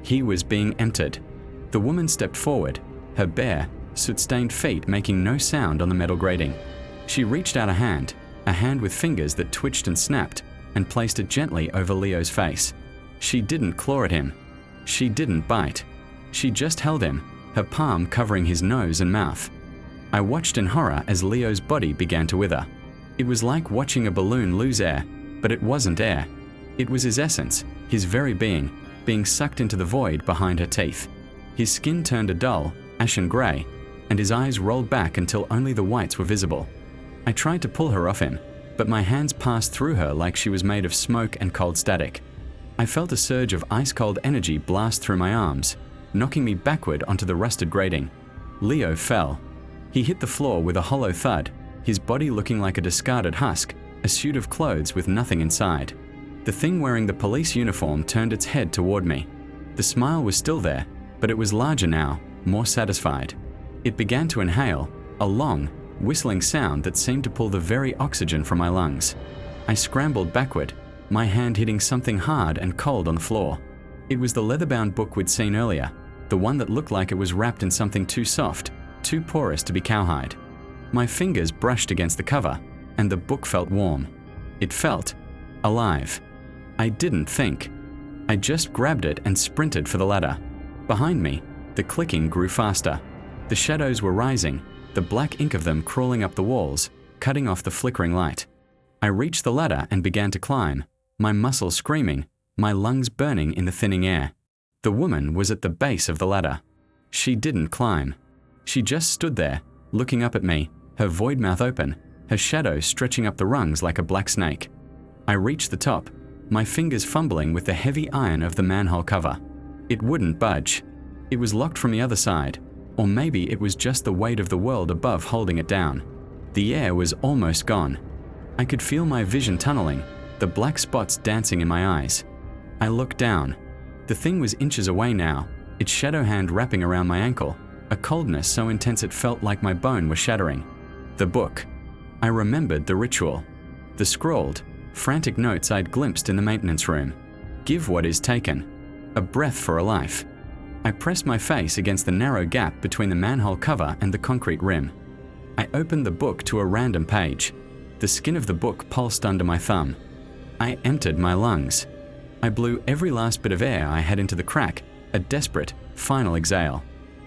He was being emptied. The woman stepped forward, her bare, soot-stained feet making no sound on the metal grating. She reached out a hand with fingers that twitched and snapped, and placed it gently over Leo's face. She didn't claw at him. She didn't bite. She just held him, her palm covering his nose and mouth. I watched in horror as Leo's body began to wither. It was like watching a balloon lose air, but it wasn't air. It was his essence, his very being sucked into the void behind her teeth. His skin turned a dull, ashen grey, and his eyes rolled back until only the whites were visible. I tried to pull her off him, but my hands passed through her like she was made of smoke and cold static. I felt a surge of ice-cold energy blast through my arms, knocking me backward onto the rusted grating. Leo fell. He hit the floor with a hollow thud, his body looking like a discarded husk, a suit of clothes with nothing inside. The thing wearing the police uniform turned its head toward me. The smile was still there, but it was larger now, more satisfied. It began to inhale, a long, whistling sound that seemed to pull the very oxygen from my lungs. I scrambled backward, my hand hitting something hard and cold on the floor. It was the leather-bound book we'd seen earlier, the one that looked like it was wrapped in something too soft, too porous to be cowhide. My fingers brushed against the cover, and the book felt warm. It felt alive. I didn't think. I just grabbed it and sprinted for the ladder. Behind me, the clicking grew faster. The shadows were rising, the black ink of them crawling up the walls, cutting off the flickering light. I reached the ladder and began to climb, my muscles screaming, my lungs burning in the thinning air. The woman was at the base of the ladder. She didn't climb. She just stood there, looking up at me, her void mouth open, her shadow stretching up the rungs like a black snake. I reached the top, my fingers fumbling with the heavy iron of the manhole cover. It wouldn't budge. It was locked from the other side, or maybe it was just the weight of the world above holding it down. The air was almost gone. I could feel my vision tunneling, the black spots dancing in my eyes. I looked down. The thing was inches away now, its shadow hand wrapping around my ankle, a coldness so intense it felt like my bone was shattering. The book. I remembered the ritual. The scrawled, frantic notes I'd glimpsed in the maintenance room. Give what is taken. A breath for a life. I pressed my face against the narrow gap between the manhole cover and the concrete rim. I opened the book to a random page. The skin of the book pulsed under my thumb. I emptied my lungs. I blew every last bit of air I had into the crack, a desperate, final exhale.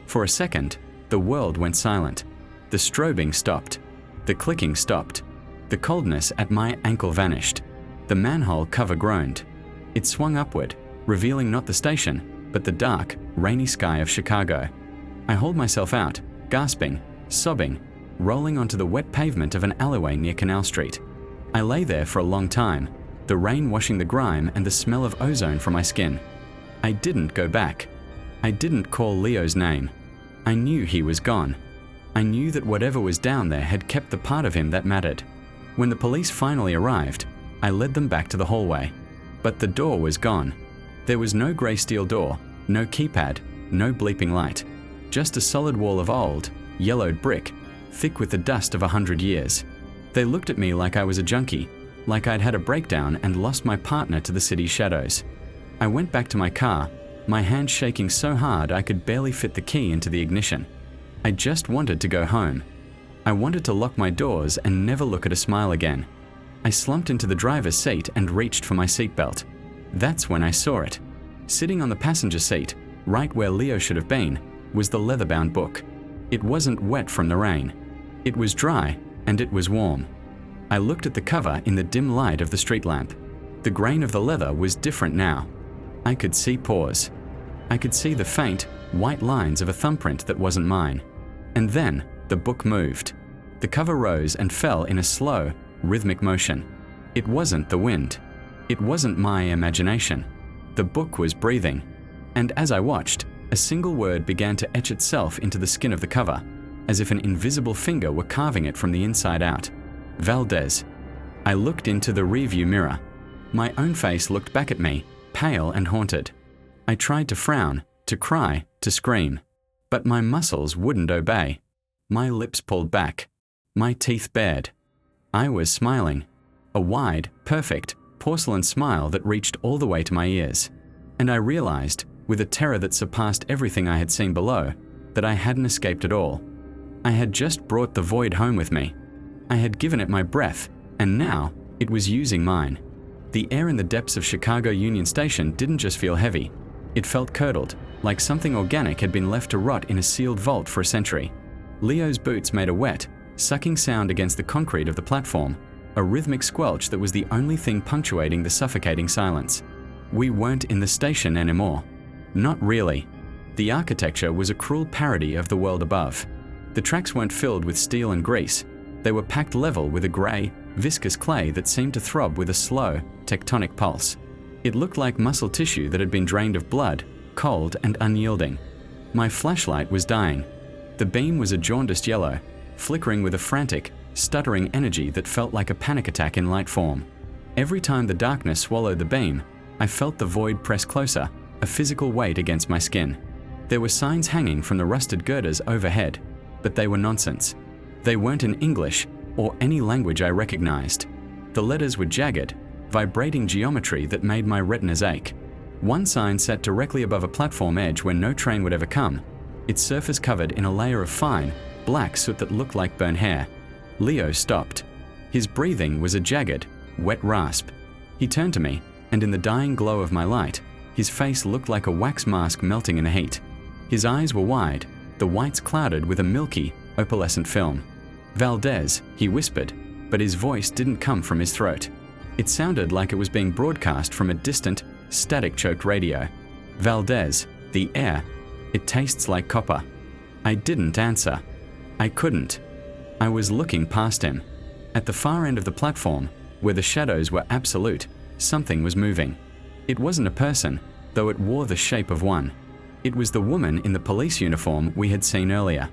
For a second, the world went silent. The strobing stopped. The clicking stopped. The coldness at my ankle vanished. The manhole cover groaned. It swung upward, revealing not the station, but the dark, rainy sky of Chicago. I hauled myself out, gasping, sobbing, rolling onto the wet pavement of an alleyway near Canal Street. I lay there for a long time, the rain washing the grime and the smell of ozone from my skin. I didn't go back. I didn't call Leo's name. I knew he was gone. I knew that whatever was down there had kept the part of him that mattered. When the police finally arrived, I led them back to the hallway. But the door was gone. There was no grey steel door, no keypad, no bleeping light. Just a solid wall of old, yellowed brick, thick with the dust of 100 years. They looked at me like I was a junkie, like I'd had a breakdown and lost my partner to the city's shadows. I went back to my car, my hand shaking so hard I could barely fit the key into the ignition. I just wanted to go home. I wanted to lock my doors and never look at a smile again. I slumped into the driver's seat and reached for my seatbelt. That's when I saw it. Sitting on the passenger seat, right where Leo should have been, was the leather-bound book. It wasn't wet from the rain. It was dry, and it was warm. I looked at the cover in the dim light of the street lamp. The grain of the leather was different now. I could see pores. I could see the faint, white lines of a thumbprint that wasn't mine. And then, the book moved. The cover rose and fell in a slow, rhythmic motion. It wasn't the wind. It wasn't my imagination. The book was breathing. And as I watched, a single word began to etch itself into the skin of the cover, as if an invisible finger were carving it from the inside out. Valdez. I looked into the rearview mirror. My own face looked back at me, pale and haunted. I tried to frown, to cry, to scream. But my muscles wouldn't obey. My lips pulled back. My teeth bared. I was smiling. A wide, perfect, porcelain smile that reached all the way to my ears. And I realized, with a terror that surpassed everything I had seen below, that I hadn't escaped at all. I had just brought the void home with me. I had given it my breath, and now it was using mine. The air in the depths of Chicago Union Station didn't just feel heavy. It felt curdled, like something organic had been left to rot in a sealed vault for a century. Leo's boots made a wet, sucking sound against the concrete of the platform, a rhythmic squelch that was the only thing punctuating the suffocating silence. We weren't in the station anymore. Not really. The architecture was a cruel parody of the world above. The tracks weren't filled with steel and grease. They were packed level with a grey, viscous clay that seemed to throb with a slow, tectonic pulse. It looked like muscle tissue that had been drained of blood, cold and unyielding. My flashlight was dying. The beam was a jaundiced yellow, flickering with a frantic, stuttering energy that felt like a panic attack in light form. Every time the darkness swallowed the beam, I felt the void press closer, a physical weight against my skin. There were signs hanging from the rusted girders overhead, but they were nonsense. They weren't in English or any language I recognized. The letters were jagged, vibrating geometry that made my retinas ache. One sign sat directly above a platform edge where no train would ever come, its surface covered in a layer of fine, black soot that looked like burnt hair. Leo stopped. His breathing was a jagged, wet rasp. He turned to me, and in the dying glow of my light, his face looked like a wax mask melting in the heat. His eyes were wide, the whites clouded with a milky, opalescent film. "Valdez," he whispered, but his voice didn't come from his throat. It sounded like it was being broadcast from a distant, static-choked radio. "Valdez, the air. It tastes like copper." I didn't answer. I couldn't. I was looking past him. At the far end of the platform, where the shadows were absolute, something was moving. It wasn't a person, though it wore the shape of one. It was the woman in the police uniform we had seen earlier.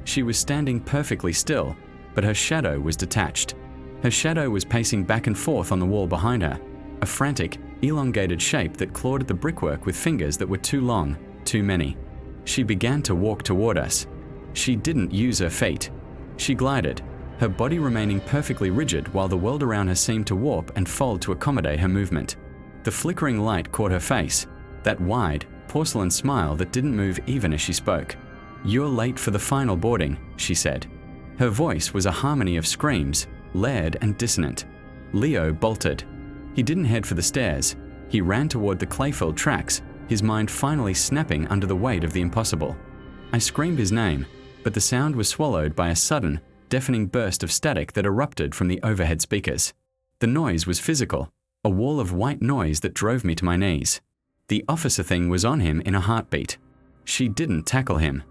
She was standing perfectly still, but her shadow was detached. Her shadow was pacing back and forth on the wall behind her, a frantic, elongated shape that clawed at the brickwork with fingers that were too long, too many. She began to walk toward us. She didn't use her feet. She glided, her body remaining perfectly rigid while the world around her seemed to warp and fold to accommodate her movement. The flickering light caught her face, that wide, porcelain smile that didn't move even as she spoke. "You're late for the final boarding," she said. Her voice was a harmony of screams, layered and dissonant. Leo bolted. He didn't head for the stairs. He ran toward the clay-filled tracks, his mind finally snapping under the weight of the impossible. I screamed his name, but the sound was swallowed by a sudden, deafening burst of static that erupted from the overhead speakers. The noise was physical, a wall of white noise that drove me to my knees. The officer thing was on him in a heartbeat. She didn't tackle him.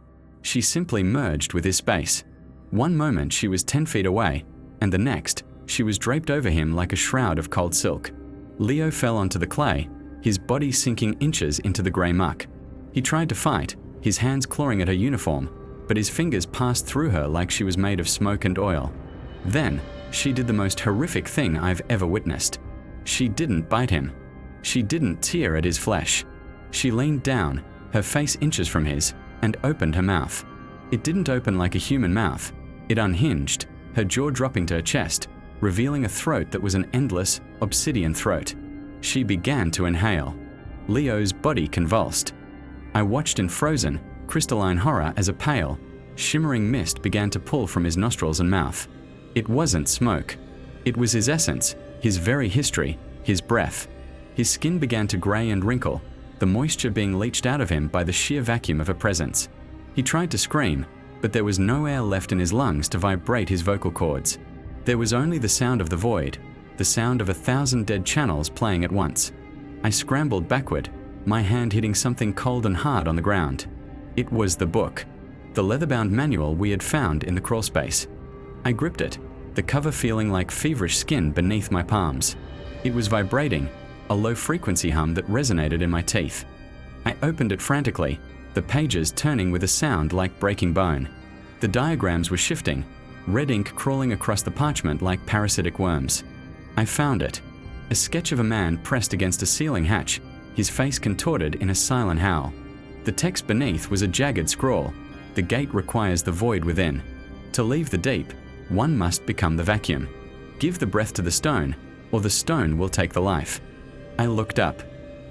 She simply merged with his space. One moment she was 10 feet away, and the next, she was draped over him like a shroud of cold silk. Leo fell onto the clay, his body sinking inches into the grey muck. He tried to fight, his hands clawing at her uniform, but his fingers passed through her like she was made of smoke and oil. Then, she did the most horrific thing I've ever witnessed. She didn't bite him. She didn't tear at his flesh. She leaned down, her face inches from his, and opened her mouth. It didn't open like a human mouth. It unhinged, her jaw dropping to her chest, revealing a throat that was an endless, obsidian throat. She began to inhale. Leo's body convulsed. I watched in frozen, crystalline horror as a pale, shimmering mist began to pull from his nostrils and mouth. It wasn't smoke. It was his essence, his very history, his breath. His skin began to grey and wrinkle, the moisture being leached out of him by the sheer vacuum of her presence. He tried to scream, but there was no air left in his lungs to vibrate his vocal cords. There was only the sound of the void, the sound of 1,000 dead channels playing at once. I scrambled backward, my hand hitting something cold and hard on the ground. It was the book, the leather-bound manual we had found in the crawlspace. I gripped it, the cover feeling like feverish skin beneath my palms. It was vibrating, a low-frequency hum that resonated in my teeth. I opened it frantically, the pages turning with a sound like breaking bone. The diagrams were shifting, red ink crawling across the parchment like parasitic worms. I found it. A sketch of a man pressed against a ceiling hatch, his face contorted in a silent howl. The text beneath was a jagged scrawl. The gate requires the void within. To leave the deep, one must become the vacuum. Give the breath to the stone, or the stone will take the life. I looked up.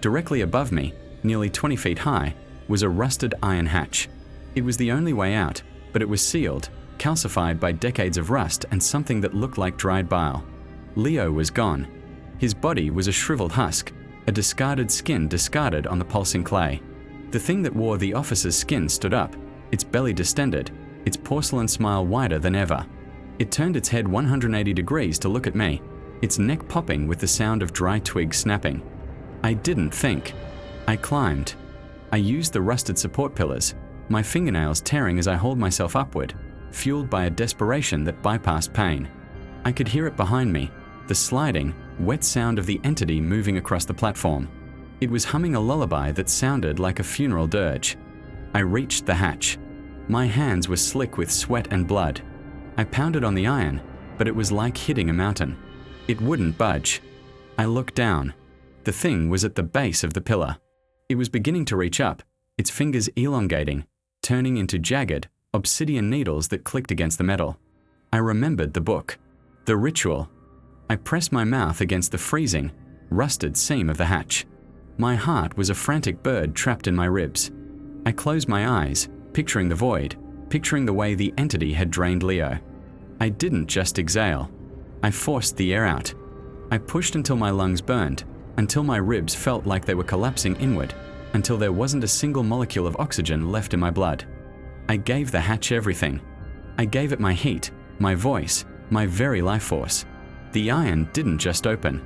Directly above me, nearly 20 feet high, was a rusted iron hatch. It was the only way out, but it was sealed, calcified by decades of rust and something that looked like dried bile. Leo was gone. His body was a shriveled husk, a discarded skin discarded on the pulsing clay. The thing that wore the officer's skin stood up, its belly distended, its porcelain smile wider than ever. It turned its head 180 degrees to look at me, its neck popping with the sound of dry twigs snapping. I didn't think. I climbed. I used the rusted support pillars, my fingernails tearing as I hauled myself upward, fueled by a desperation that bypassed pain. I could hear it behind me, the sliding, wet sound of the entity moving across the platform. It was humming a lullaby that sounded like a funeral dirge. I reached the hatch. My hands were slick with sweat and blood. I pounded on the iron, but it was like hitting a mountain. It wouldn't budge. I looked down. The thing was at the base of the pillar. It was beginning to reach up, its fingers elongating, turning into jagged, obsidian needles that clicked against the metal. I remembered the book. The ritual. I pressed my mouth against the freezing, rusted seam of the hatch. My heart was a frantic bird trapped in my ribs. I closed my eyes, picturing the void, picturing the way the entity had drained Leo. I didn't just exhale. I forced the air out. I pushed until my lungs burned, until my ribs felt like they were collapsing inward, until there wasn't a single molecule of oxygen left in my blood. I gave the hatch everything. I gave it my heat, my voice, my very life force. The iron didn't just open.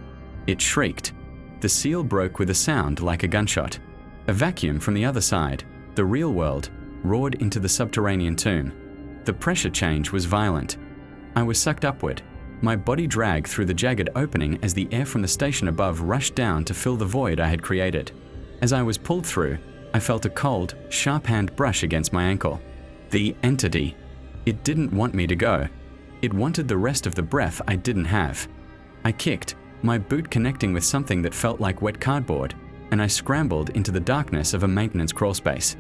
It shrieked. The seal broke with a sound like a gunshot. A vacuum from the other side, the real world, roared into the subterranean tomb. The pressure change was violent. I was sucked upward. My body dragged through the jagged opening as the air from the station above rushed down to fill the void I had created. As I was pulled through, I felt a cold, sharp hand brush against my ankle. The entity. It didn't want me to go. It wanted the rest of the breath I didn't have. I kicked, my boot connecting with something that felt like wet cardboard, and I scrambled into the darkness of a maintenance crawlspace.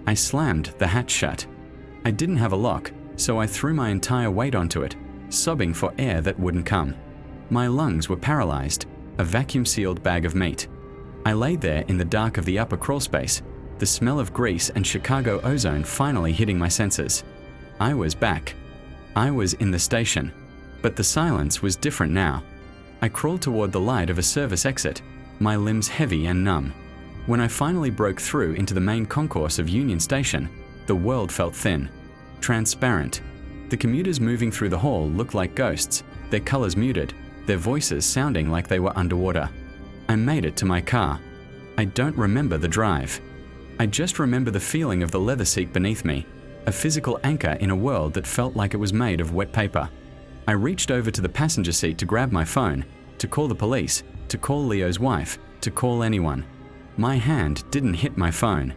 I slammed the hatch shut. I didn't have a lock, so I threw my entire weight onto it, sobbing for air that wouldn't come. My lungs were paralyzed, a vacuum-sealed bag of meat. I lay there in the dark of the upper crawlspace, the the smell of grease and Chicago ozone finally hitting my senses. I was back. I was in the station. But the silence was different now. I crawled toward the light of a service exit, my limbs heavy and numb. When I finally broke through into the main concourse of Union Station, the world felt thin, transparent. The commuters moving through the hall looked like ghosts, their colors muted, their voices sounding like they were underwater. I made it to my car. I don't remember the drive. I just remember the feeling of the leather seat beneath me, a physical anchor in a world that felt like it was made of wet paper. I reached over to the passenger seat to grab my phone, to call the police, to call Leo's wife, to call anyone. My hand didn't hit my phone.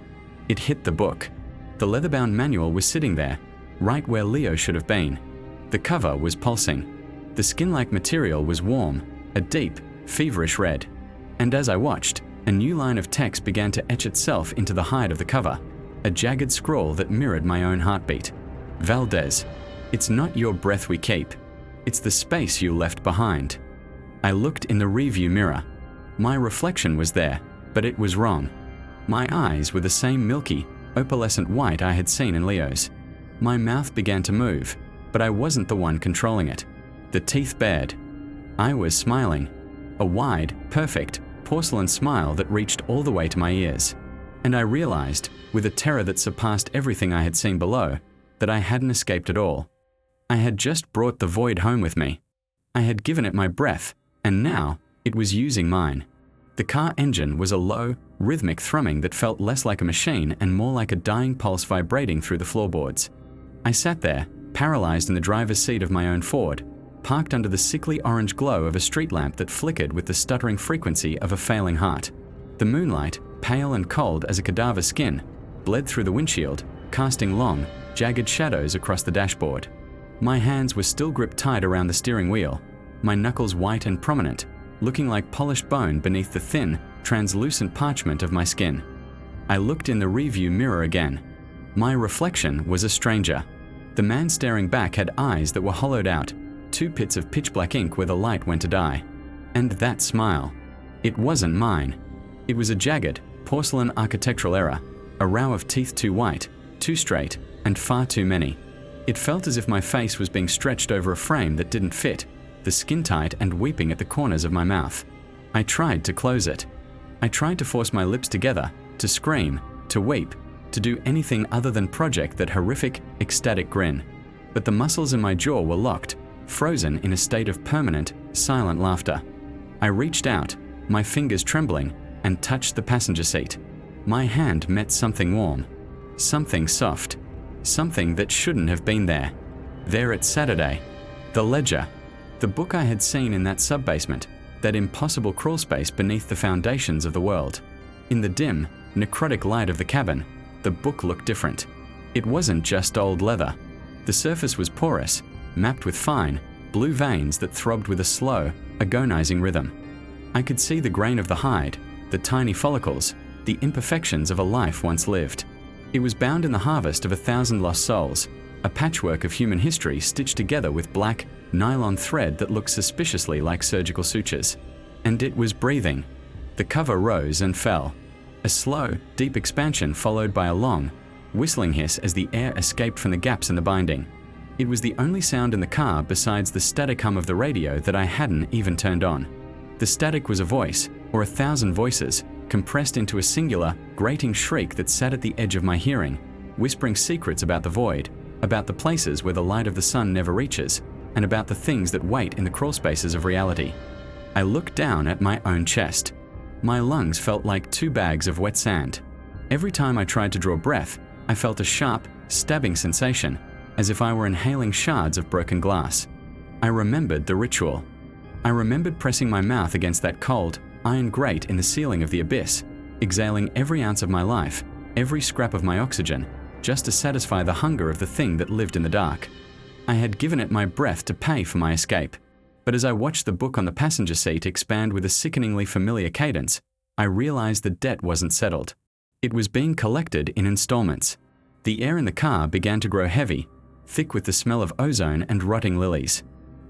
It hit the book. The leather-bound manual was sitting there, right where Leo should have been. The cover was pulsing. The skin-like material was warm, a deep, feverish red. And as I watched, a new line of text began to etch itself into the hide of the cover, a jagged scrawl that mirrored my own heartbeat. Valdez, it's not your breath we keep. It's the space you left behind. I looked in the rearview mirror. My reflection was there, but it was wrong. My eyes were the same milky, opalescent white I had seen in Leo's. My mouth began to move, but I wasn't the one controlling it. The teeth bared. I was smiling. A wide, perfect, porcelain smile that reached all the way to my ears. And I realized, with a terror that surpassed everything I had seen below, that I hadn't escaped at all. I had just brought the void home with me. I had given it my breath, and now it was using mine. The car engine was a low, rhythmic thrumming that felt less like a machine and more like a dying pulse vibrating through the floorboards. I sat there, paralyzed in the driver's seat of my own Ford, parked under the sickly orange glow of a street lamp that flickered with the stuttering frequency of a failing heart. The moonlight, pale and cold as a cadaver skin, bled through the windshield, casting long, jagged shadows across the dashboard. My hands were still gripped tight around the steering wheel, my knuckles white and prominent, looking like polished bone beneath the thin, translucent parchment of my skin. I looked in the rearview mirror again. My reflection was a stranger. The man staring back had eyes that were hollowed out, two pits of pitch black ink where the light went to die. And that smile. It wasn't mine. It was a jagged, porcelain architectural error, a row of teeth too white, too straight, and far too many. It felt as if my face was being stretched over a frame that didn't fit, the skin tight and weeping at the corners of my mouth. I tried to close it. I tried to force my lips together, to scream, to weep, to do anything other than project that horrific, ecstatic grin. But the muscles in my jaw were locked, frozen in a state of permanent, silent laughter. I reached out, my fingers trembling, and touched the passenger seat. My hand met something warm, something soft, something that shouldn't have been there. There at Saturday. The ledger. The book I had seen in that sub-basement, that impossible crawl space beneath the foundations of the world. In the dim, necrotic light of the cabin, the book looked different. It wasn't just old leather. The surface was porous, mapped with fine, blue veins that throbbed with a slow, agonizing rhythm. I could see the grain of the hide, the tiny follicles, the imperfections of a life once lived. It was bound in the harvest of 1,000 lost souls, a patchwork of human history stitched together with black, nylon thread that looked suspiciously like surgical sutures. And it was breathing. The cover rose and fell. A slow, deep expansion followed by a long, whistling hiss as the air escaped from the gaps in the binding. It was the only sound in the car besides the static hum of the radio that I hadn't even turned on. The static was a voice, or 1,000 voices, compressed into a singular, grating shriek that sat at the edge of my hearing, whispering secrets about the void, about the places where the light of the sun never reaches, and about the things that wait in the crawl spaces of reality. I looked down at my own chest. My lungs felt like 2 bags of wet sand. Every time I tried to draw breath, I felt a sharp, stabbing sensation, as if I were inhaling shards of broken glass. I remembered the ritual. I remembered pressing my mouth against that cold, iron grate in the ceiling of the abyss, exhaling every ounce of my life, every scrap of my oxygen, just to satisfy the hunger of the thing that lived in the dark. I had given it my breath to pay for my escape. But as I watched the book on the passenger seat expand with a sickeningly familiar cadence, I realized the debt wasn't settled. It was being collected in installments. The air in the car began to grow heavy, thick with the smell of ozone and rotting lilies.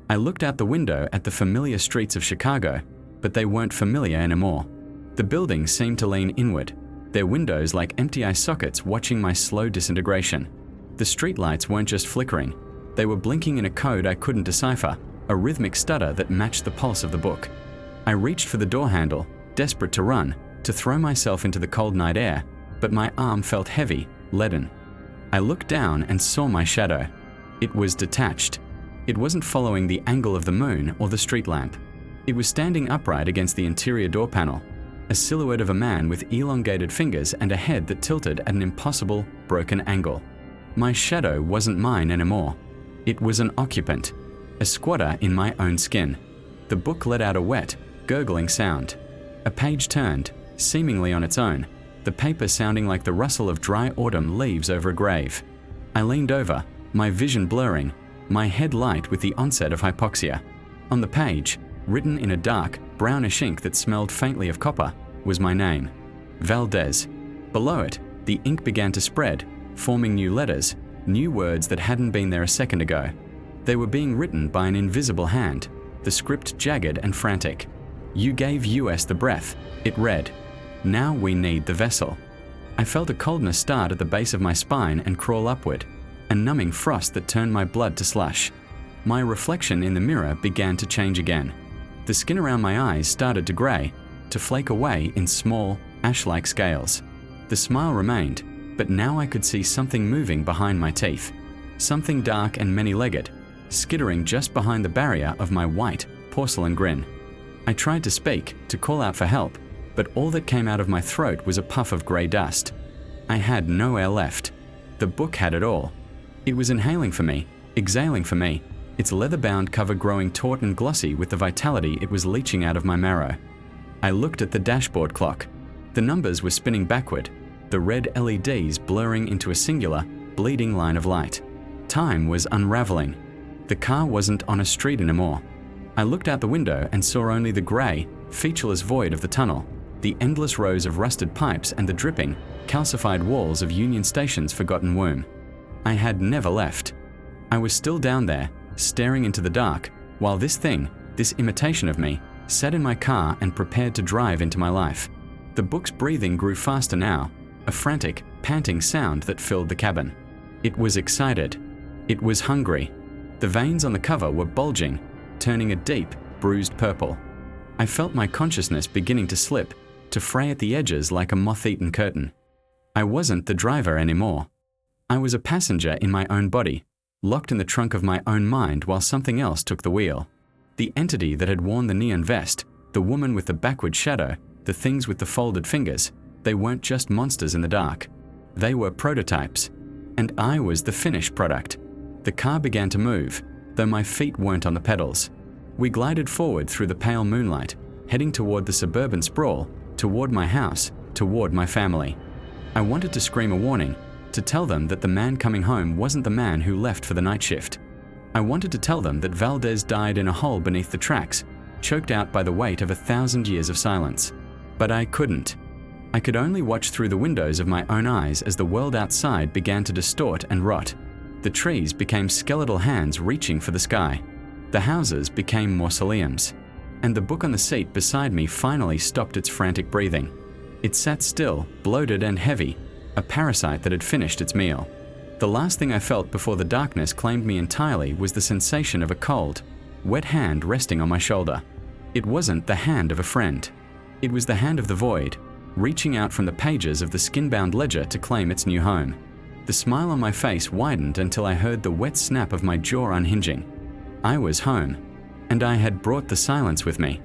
I looked out the window at the familiar streets of Chicago, but they weren't familiar anymore. The buildings seemed to lean inward, their windows like empty eye sockets watching my slow disintegration. The streetlights weren't just flickering, they were blinking in a code I couldn't decipher, a rhythmic stutter that matched the pulse of the book. I reached for the door handle, desperate to run, to throw myself into the cold night air, but my arm felt heavy, leaden. I looked down and saw my shadow. It was detached. It wasn't following the angle of the moon or the street lamp. It was standing upright against the interior door panel, a silhouette of a man with elongated fingers and a head that tilted at an impossible, broken angle. My shadow wasn't mine anymore. It was an occupant, a squatter in my own skin. The book let out a wet, gurgling sound. A page turned, seemingly on its own, the paper sounding like the rustle of dry autumn leaves over a grave. I leaned over, my vision blurring, my head light with the onset of hypoxia. On the page, written in a dark, brownish ink that smelled faintly of copper, was my name, Valdez. Below it, the ink began to spread, forming new letters, new words that hadn't been there a second ago. They were being written by an invisible hand, the script jagged and frantic. "You gave US the breath," it read. "Now we need the vessel." I felt a coldness start at the base of my spine and crawl upward, a numbing frost that turned my blood to slush. My reflection in the mirror began to change again. The skin around my eyes started to grey, to flake away in small, ash-like scales. The smile remained, but now I could see something moving behind my teeth. Something dark and many-legged, skittering just behind the barrier of my white, porcelain grin. I tried to speak, to call out for help, but all that came out of my throat was a puff of grey dust. I had no air left. The book had it all. It was inhaling for me, exhaling for me, its leather-bound cover growing taut and glossy with the vitality it was leaching out of my marrow. I looked at the dashboard clock. The numbers were spinning backward, the red LEDs blurring into a singular, bleeding line of light. Time was unraveling. The car wasn't on a street anymore. I looked out the window and saw only the grey, featureless void of the tunnel, the endless rows of rusted pipes and the dripping, calcified walls of Union Station's forgotten womb. I had never left. I was still down there, staring into the dark, while this thing, this imitation of me, sat in my car and prepared to drive into my life. The book's breathing grew faster now, a frantic, panting sound that filled the cabin. It was excited. It was hungry. The veins on the cover were bulging, turning a deep, bruised purple. I felt my consciousness beginning to slip, to fray at the edges like a moth-eaten curtain. I wasn't the driver anymore. I was a passenger in my own body, locked in the trunk of my own mind while something else took the wheel. The entity that had worn the neon vest, the woman with the backward shadow, the things with the folded fingers, they weren't just monsters in the dark. They were prototypes. And I was the finished product. The car began to move, though my feet weren't on the pedals. We glided forward through the pale moonlight, heading toward the suburban sprawl, toward my house, toward my family. I wanted to scream a warning, to tell them that the man coming home wasn't the man who left for the night shift. I wanted to tell them that Valdez died in a hole beneath the tracks, choked out by the weight of 1,000 years of silence. But I couldn't. I could only watch through the windows of my own eyes as the world outside began to distort and rot. The trees became skeletal hands reaching for the sky. The houses became mausoleums. And the book on the seat beside me finally stopped its frantic breathing. It sat still, bloated and heavy, a parasite that had finished its meal. The last thing I felt before the darkness claimed me entirely was the sensation of a cold, wet hand resting on my shoulder. It wasn't the hand of a friend. It was the hand of the void, reaching out from the pages of the skin-bound ledger to claim its new home. The smile on my face widened until I heard the wet snap of my jaw unhinging. I was home, and I had brought the silence with me.